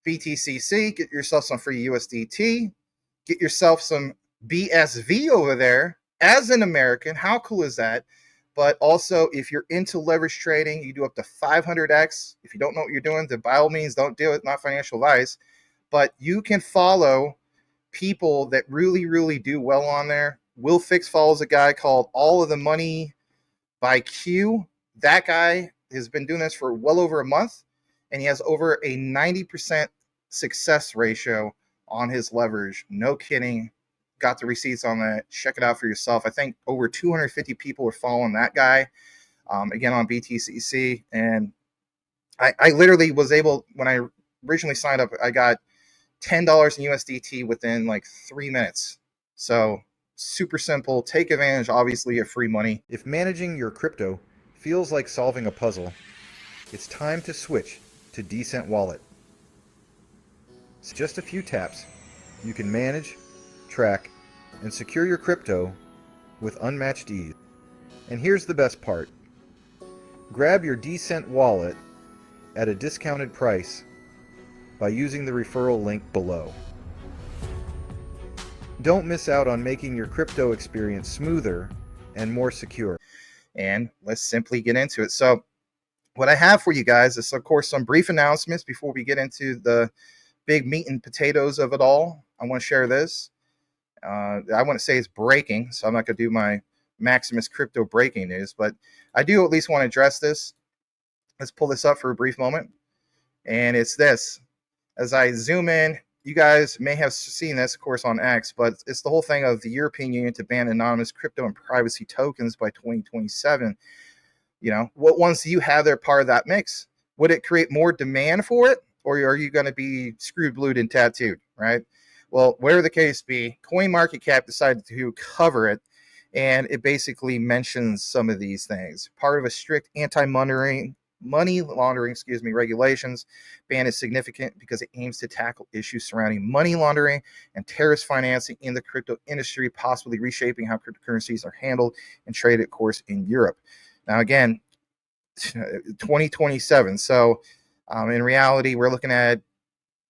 BTCC, get yourself some free USDT, get yourself some BSV over there as an American. How cool is that? But also, if you're into leverage trading, you do up to 500x. If you don't know what you're doing, then by all means, don't do it. Not financial advice. But you can follow people that really, really do well on there. Will Fix follows a guy called All of the Money by Q. That guy has been doing this for well over a month, and he has over a 90% success ratio on his leverage. No kidding. Got the receipts on that. Check it out for yourself. I think over 250 people are following that guy, again, on BTCC. And I literally was able, when I originally signed up, I got $10 in USDT within like 3 minutes. So super simple. Take advantage, obviously, of free money. If managing your crypto feels like solving a puzzle, it's time to switch to Decent Wallet. So just a few taps, you can manage, track, and secure your crypto with unmatched ease. And here's the best part. Grab your Decent Wallet at a discounted price by using the referral link below. Don't miss out on making your crypto experience smoother and more secure. And let's simply get into it. So what I have for you guys is, of course, some brief announcements before we get into the big meat and potatoes of it all. I want to share this. I want to say it's breaking, so I'm not going to do my Maximus crypto breaking news, but I do at least want to address this. Let's pull this up for a brief moment. And it's this. As I zoom in, you guys may have seen this, of course, on X, but it's the whole thing of the European Union to ban anonymous crypto and privacy tokens by 2027. You know, what ones do you have that are part of that mix? Would it create more demand for it, or are you going to be screwed, blued, and tattooed, right? Well, whatever the case be, CoinMarketCap decided to cover it, and it basically mentions some of these things. Part of a strict money laundering, regulations. Ban is significant because it aims to tackle issues surrounding money laundering and terrorist financing in the crypto industry, possibly reshaping how cryptocurrencies are handled and traded, of course, in Europe. Now, again, 2027. So in reality, we're looking at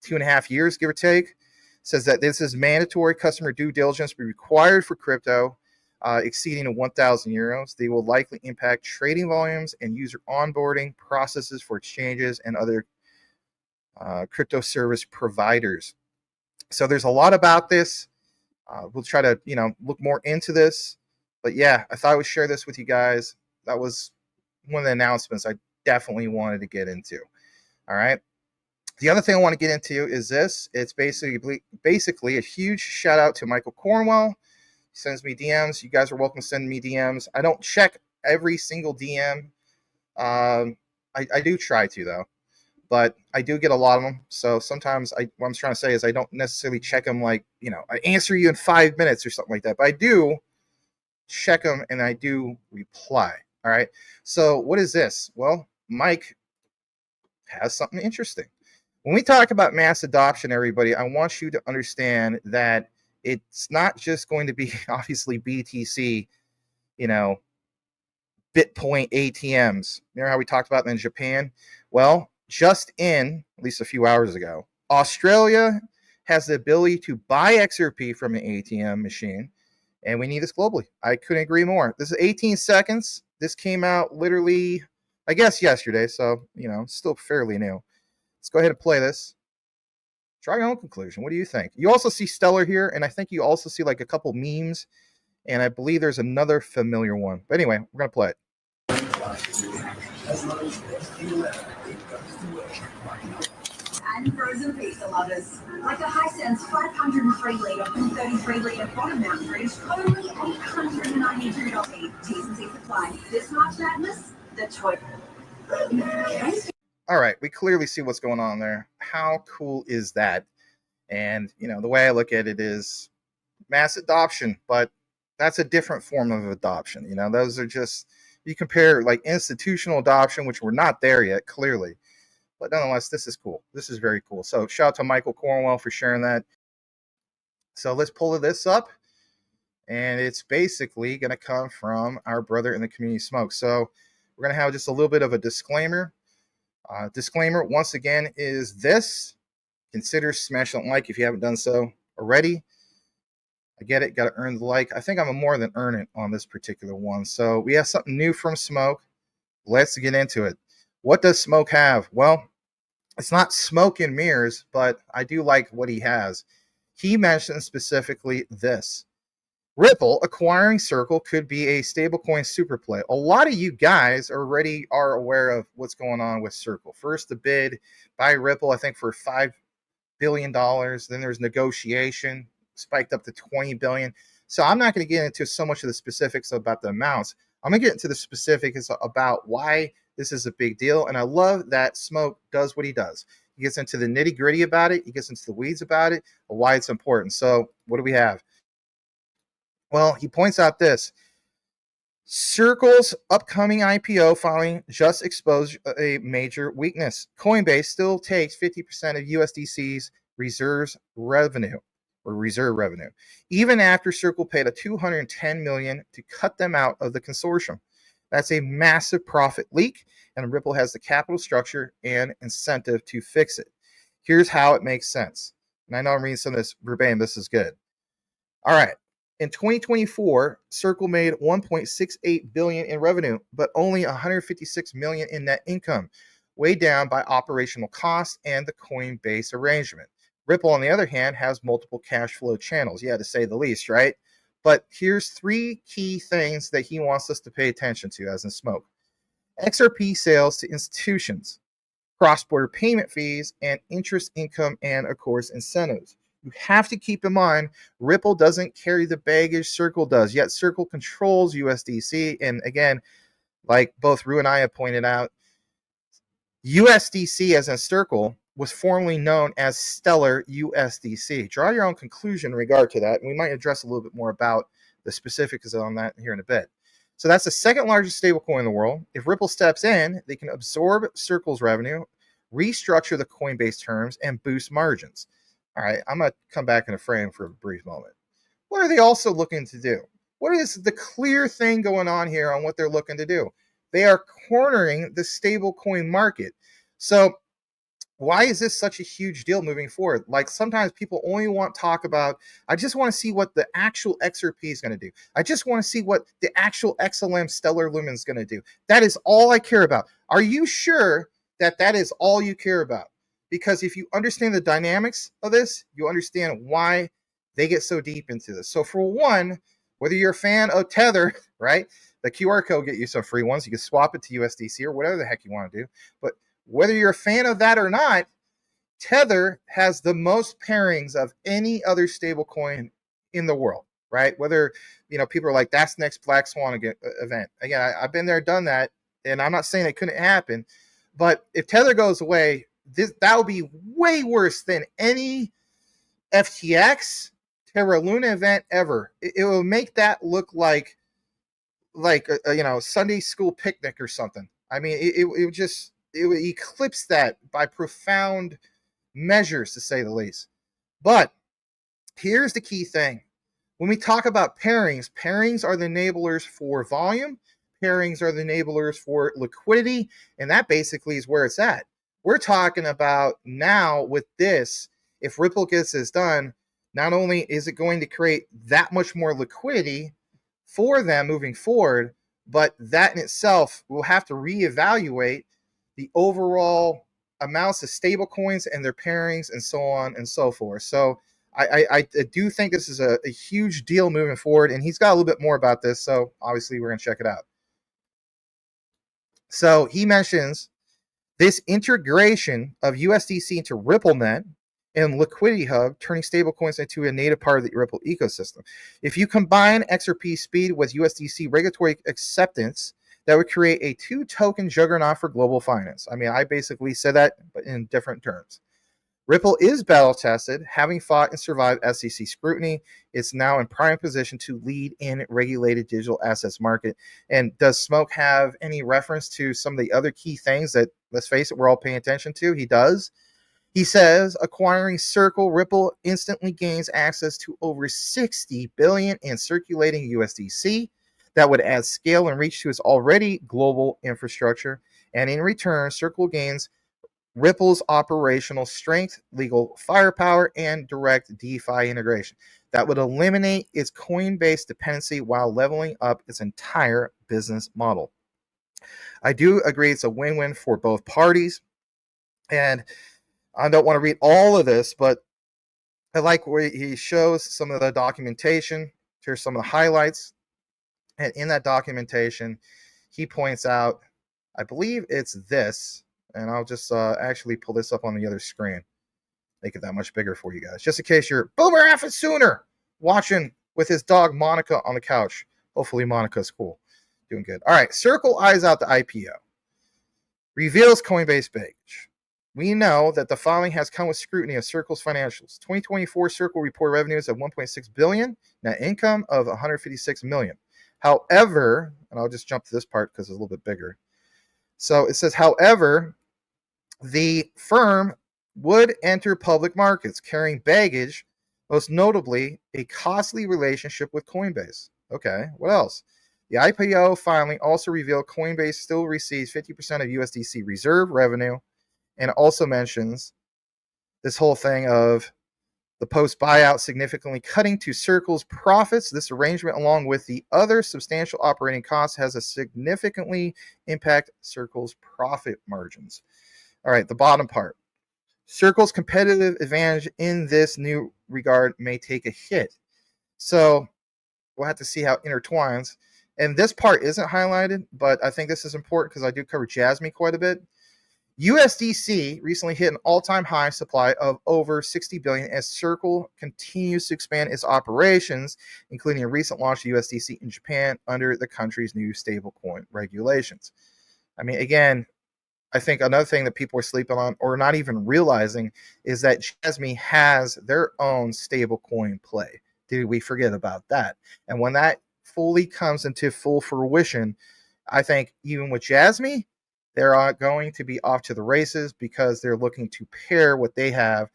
2.5 years, give or take. Says that this is mandatory customer due diligence be required for crypto exceeding 1,000 euros. They will likely impact trading volumes and user onboarding processes for exchanges and other crypto service providers. So there's a lot about this. We'll try to, look more into this. But yeah, I thought I would share this with you guys. That was one of the announcements I definitely wanted to get into. All right. The other thing I want to get into is this. It's basically a huge shout out to Michael Cornwell. He sends me DMs. You guys are welcome to send me DMs. I don't check every single DM. I do try to, though, but I do get a lot of them. So sometimes what I'm trying to say is I don't necessarily check them like, I answer you in 5 minutes or something like that. But I do check them and I do reply. All right. So what is this? Well, Mike has something interesting. When we talk about mass adoption, everybody, I want you to understand that it's not just going to be obviously BTC, Bitcoin ATMs. Remember how we talked about them in Japan? Well, just at least a few hours ago, Australia has the ability to buy XRP from an ATM machine, and we need this globally. I couldn't agree more. This is 18 seconds. This came out literally, I guess, yesterday, so, still fairly new. Let's go ahead and play this. Draw your own conclusion. What do you think? You also see Stellar here, and I think you also see like a couple memes, and I believe there's another familiar one. But anyway, we're going to play it. And frozen pizza lovers. Like a Hisense 503 litre and 33 litre bottom mount fridge, only $892. T's and C's apply. This March Madness, the toy. All right, we clearly see what's going on there. How cool is that? And, the way I look at it is mass adoption, but that's a different form of adoption. Those are just, you compare like institutional adoption, which we're not there yet, clearly. But nonetheless, this is cool. This is very cool. So shout out to Michael Cornwell for sharing that. So let's pull this up. And it's basically going to come from our brother in the community, Smoke. So we're going to have just a little bit of a disclaimer. Disclaimer, once again, is this Consider smashing like if you haven't done so already. I get it, got to earn the like. I think I'm a more than earn it on this particular one. So we have something new from Smoke. Let's get into it. What does Smoke have? Well, it's not smoke and mirrors, but I do like what he has. He mentioned specifically this. Ripple acquiring Circle could be a stablecoin Superplay. A lot of you guys already are aware of what's going on with Circle. First, the bid by Ripple, I think for $5 billion. Then there's negotiation, spiked up to 20 billion. So I'm not going to get into so much of the specifics about the amounts. I'm going to get into the specifics about why this is a big deal. And I love that Smoke does what he does. He gets into the nitty gritty about it. He gets into the weeds about it, why it's important. So what do we have? Well, he points out this. Circle's upcoming IPO filing just exposed a major weakness. Coinbase still takes 50% of USDC's reserve revenue, even after Circle paid a $210 million to cut them out of the consortium. That's a massive profit leak, and Ripple has the capital structure and incentive to fix it. Here's how it makes sense. And I know I'm reading some of this verbatim. This is good. All right. In 2024, Circle made $1.68 billion in revenue, but only $156 million in net income, weighed down by operational costs and the Coinbase arrangement. Ripple, on the other hand, has multiple cash flow channels, to say the least, right? But here's three key things that he wants us to pay attention to as in Smoke. XRP sales to institutions, cross-border payment fees, and interest income, and, of course, incentives. You have to keep in mind, Ripple doesn't carry the baggage Circle does, yet Circle controls USDC. And again, like both Rue and I have pointed out, USDC as in Circle was formerly known as Stellar USDC. Draw your own conclusion in regard to that, and we might address a little bit more about the specifics on that here in a bit. So that's the second largest stablecoin in the world. If Ripple steps in, they can absorb Circle's revenue, restructure the Coinbase terms, and boost margins. All right, I'm going to come back in a frame for a brief moment. What are they also looking to do? What is the clear thing going on here on what they're looking to do? They are cornering the stablecoin market. So why is this such a huge deal moving forward? Like sometimes people only want to talk about, I just want to see what the actual XRP is going to do. I just want to see what the actual XLM Stellar Lumen is going to do. That is all I care about. Are you sure that that is all you care about? Because if you understand the dynamics of this, you understand why they get so deep into this. So for one, whether you're a fan of Tether, right? The QR code get you some free ones. You can swap it to USDC or whatever the heck you want to do. But whether you're a fan of that or not, Tether has the most pairings of any other stablecoin in the world, right? Whether, people are like, that's next Black Swan event. Again, I've been there, done that, and I'm not saying it couldn't happen. But if Tether goes away, that would be way worse than any FTX Terra Luna event ever. It will make that look like a Sunday school picnic or something. I mean, it would eclipse that by profound measures, to say the least. But here's the key thing. When we talk about pairings are the enablers for volume. Pairings are the enablers for liquidity. And that basically is where it's at. We're talking about now with this, if Ripple gets this done, not only is it going to create that much more liquidity for them moving forward, but that in itself will have to reevaluate the overall amounts of stable coins and their pairings and so on and so forth. So I do think this is a huge deal moving forward, and he's got a little bit more about this, so obviously we're going to check it out. So he mentions this integration of USDC into RippleNet and Liquidity Hub, turning stablecoins into a native part of the Ripple ecosystem. If you combine XRP speed with USDC regulatory acceptance, that would create a two-token juggernaut for global finance. I mean, I basically said that, but in different terms. Ripple is battle-tested, having fought and survived SEC scrutiny. It's now in prime position to lead in regulated digital assets market. And does Smoke have any reference to some of the other key things that, let's face it, we're all paying attention to? He does. He says acquiring Circle, Ripple instantly gains access to over $60 billion in circulating USDC. That would add scale and reach to its already global infrastructure. And in return, Circle gains Ripple's operational strength, legal firepower, and direct DeFi integration that would eliminate its Coinbase dependency while leveling up its entire business model. I do agree it's a win-win for both parties, and I don't want to read all of this, but I like where he shows some of the documentation. Here's some of the highlights, and in that documentation, he points out, I believe it's this, and I'll just actually pull this up on the other screen, make it that much bigger for you guys, just in case you're Boomer Effing Sooner watching with his dog Monica on the couch. Hopefully Monica's cool, doing good. All right, Circle eyes out the IPO, reveals Coinbase page. We know that the filing has come with scrutiny of Circle's financials. 2024 Circle reported revenues of $1.6 billion, net income of $156 million. However, and I'll just jump to this part because it's a little bit bigger. So it says, however, the firm would enter public markets carrying baggage, most notably a costly relationship with Coinbase. Okay, what else? The IPO filing also revealed Coinbase still receives 50% of USDC reserve revenue, and also mentions this whole thing of the post buyout significantly cutting to Circle's profits. This arrangement, along with the other substantial operating costs, has a significantly impact Circle's profit margins. All right, the bottom part. Circle's competitive advantage in this new regard may take a hit. So we'll have to see how it intertwines. And this part isn't highlighted, but I think this is important because I do cover Jasmy quite a bit. USDC recently hit an all-time high supply of over 60 billion as Circle continues to expand its operations, including a recent launch of USDC in Japan under the country's new stablecoin regulations. I mean, again, I think another thing that people are sleeping on or not even realizing is that Jasmy has their own stablecoin play. Did we forget about that? And when that fully comes into full fruition, I think even with Jasmy, they're going to be off to the races because they're looking to pair what they have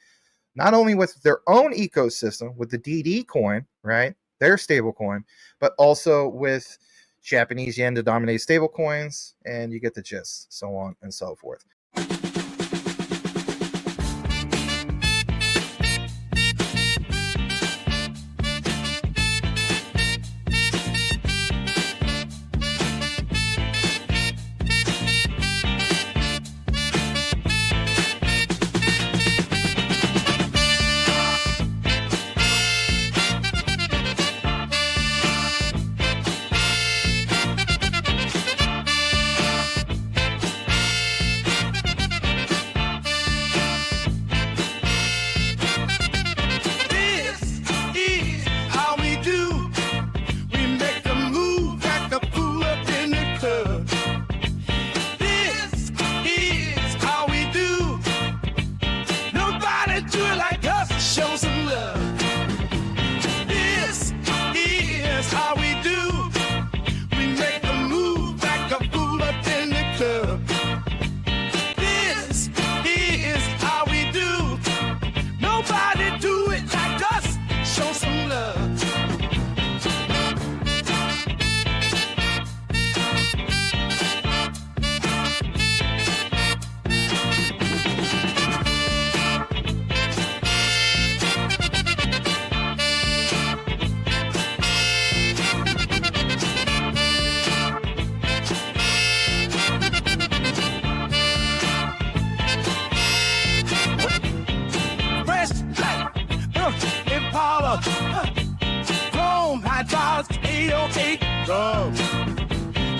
not only with their own ecosystem, with the DD coin, right, their stable coin, but also with Japanese yen denominated stable coins, and you get the gist, so on and so forth.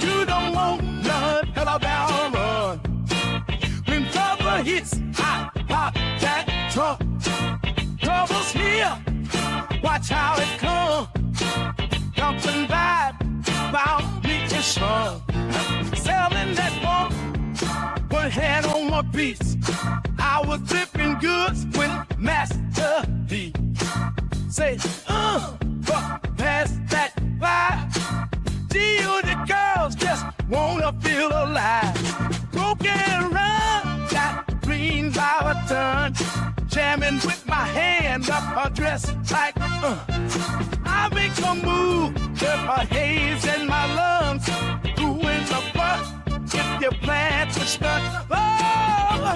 You don't want none, Alabama run. When trouble hits, I pop that trunk. Trouble's here, watch how it come. Jumping back, about me to shrunk. Selling that one hand on one piece. I was flipping goods with Master D. Say, pass that by. Deal the girls just wanna feel alive. Broken run, got green by a ton. Jamming with my hand up her dress like, I make a move, get my haze in my lungs. Who in the butt if you plan to stunt? Oh,